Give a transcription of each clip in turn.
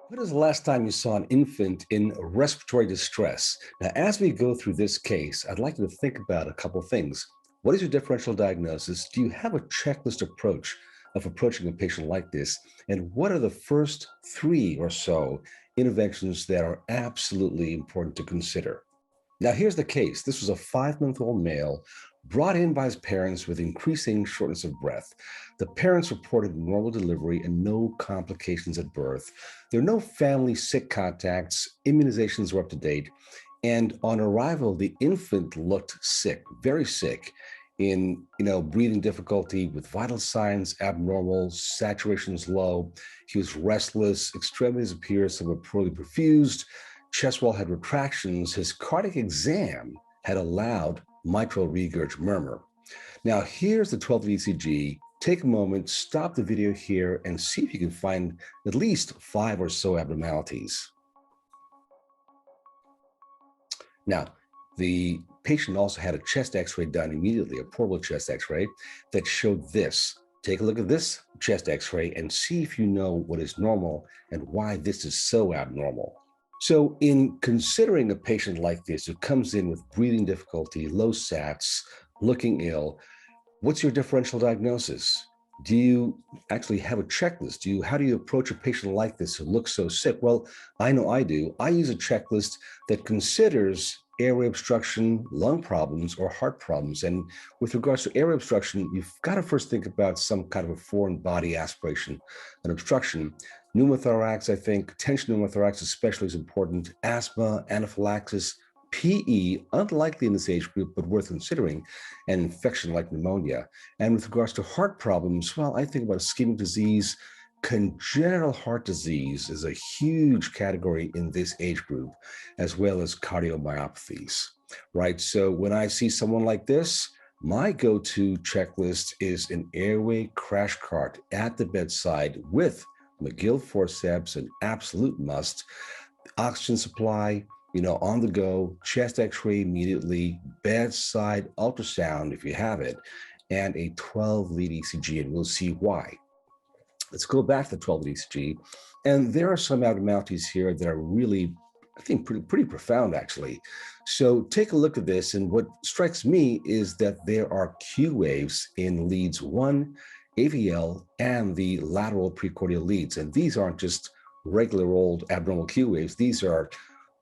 When is the last time you saw an infant in respiratory distress? Now, as we go through this case, I'd like you to think about a couple of things. What is your differential diagnosis? Do you have a checklist approach of approaching a patient like this? And what are the first three or so interventions that are absolutely important to consider? Now, here's the case. This was a 5-month-old male brought in by his parents with increasing shortness of breath. The parents reported normal delivery and no complications at birth. There are no family sick contacts. Immunizations were up to date. And on arrival, the infant looked sick, very sick, in breathing difficulty with vital signs abnormal, saturations low. He was restless, extremities appear somewhat poorly perfused, chest wall had retractions. His cardiac exam had allowed mitral regurg murmur. Now, here's the 12-lead ECG. Take a moment, stop the video here, and see if you can find at least 5 or so abnormalities. Now, the patient also had a chest x-ray done immediately, a portable chest x-ray that showed this. Take a look at this chest x-ray and see if you know what is normal and why this is so abnormal. So in considering a patient like this who comes in with breathing difficulty, low sats, looking ill, what's your differential diagnosis? Do you actually have a checklist? How do you approach a patient like this who looks so sick? Well, I know I do. I use a checklist that considers airway obstruction, lung problems, or heart problems. And with regards to airway obstruction, you've got to first think about some kind of a foreign body aspiration, an obstruction. Pneumothorax, I think, tension pneumothorax especially is important. Asthma, anaphylaxis, PE, unlikely in this age group, but worth considering, an infection like pneumonia. And with regards to heart problems, well, I think about ischemic disease. Congenital heart disease is a huge category in this age group, as well as cardiomyopathies, right? So when I see someone like this, my go-to checklist is an airway crash cart at the bedside with McGill forceps, an absolute must, oxygen supply, on the go, chest x-ray immediately, bedside ultrasound if you have it, and a 12-lead ECG, and we'll see why. Let's go back to the 12-lead ECG, and there are some abnormalities here that are really, I think, pretty profound, actually. So take a look at this, and what strikes me is that there are Q waves in leads 1, AVL, and the lateral precordial leads, and these aren't just regular old abnormal Q waves. These are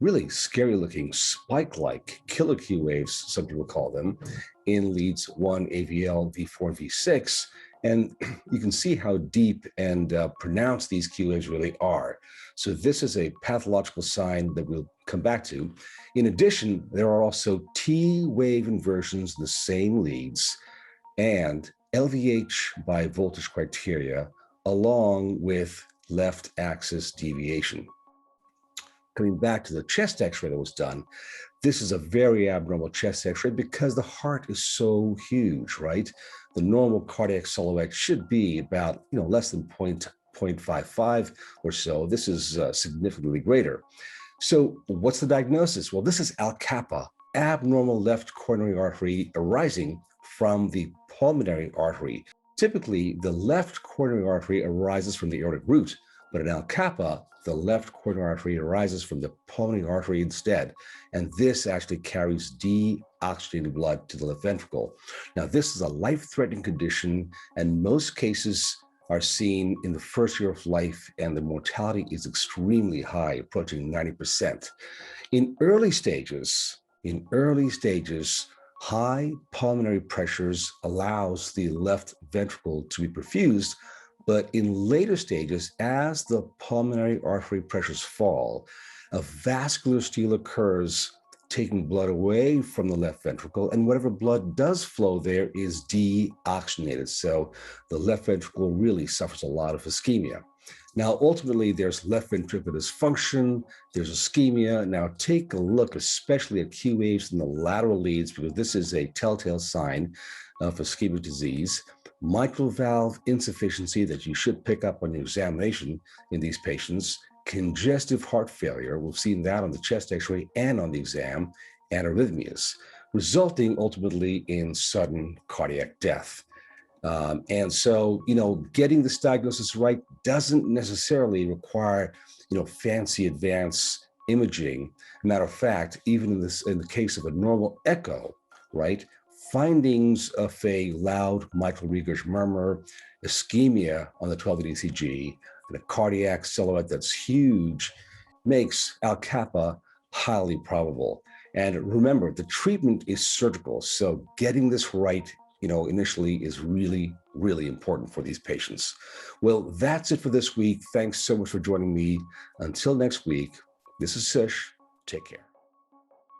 really scary looking spike-like killer Q waves, some people call them, in leads 1, AVL, V4, and V6. And you can see how deep and pronounced these Q waves really are. So this is a pathological sign that we'll come back to. In addition, there are also T wave inversions in the same leads and LVH by voltage criteria, along with left axis deviation. Coming back to the chest x-ray that was done, this is a very abnormal chest x-ray because the heart is so huge, right? The normal cardiac silhouette should be about, less than 0.55 or so. This is significantly greater. So what's the diagnosis? Well, this is Al Kappa, abnormal left coronary artery arising from the pulmonary artery. Typically, the left coronary artery arises from the aortic root, but in Al Kappa, the left coronary artery arises from the pulmonary artery instead. And this actually carries deoxygenated blood to the left ventricle. Now, this is a life-threatening condition, and most cases are seen in the first year of life, and the mortality is extremely high, approaching 90%. In early stages, high pulmonary pressures allows the left ventricle to be perfused. But in later stages, as the pulmonary artery pressures fall, a vascular steal occurs, taking blood away from the left ventricle, and whatever blood does flow there is deoxygenated. So the left ventricle really suffers a lot of ischemia. Now, ultimately, there's left ventricular dysfunction, there's ischemia. Now, take a look, especially at Q waves in the lateral leads, because this is a telltale sign of ischemic disease. Mitral valve insufficiency that you should pick up on your examination in these patients, congestive heart failure, we've seen that on the chest x-ray and on the exam, and arrhythmias, resulting ultimately in sudden cardiac death. And so, getting this diagnosis right doesn't necessarily require fancy advanced imaging. Matter of fact, even in the case of a normal echo, right, findings of a loud mitral regurg murmur, ischemia on the 12-lead ECG, and a cardiac silhouette that's huge makes Al Kappa highly probable. And remember, the treatment is surgical, so getting this right, initially is really, really important for these patients. Well, that's it for this week. Thanks so much for joining me. Until next week, this is Sish. Take care.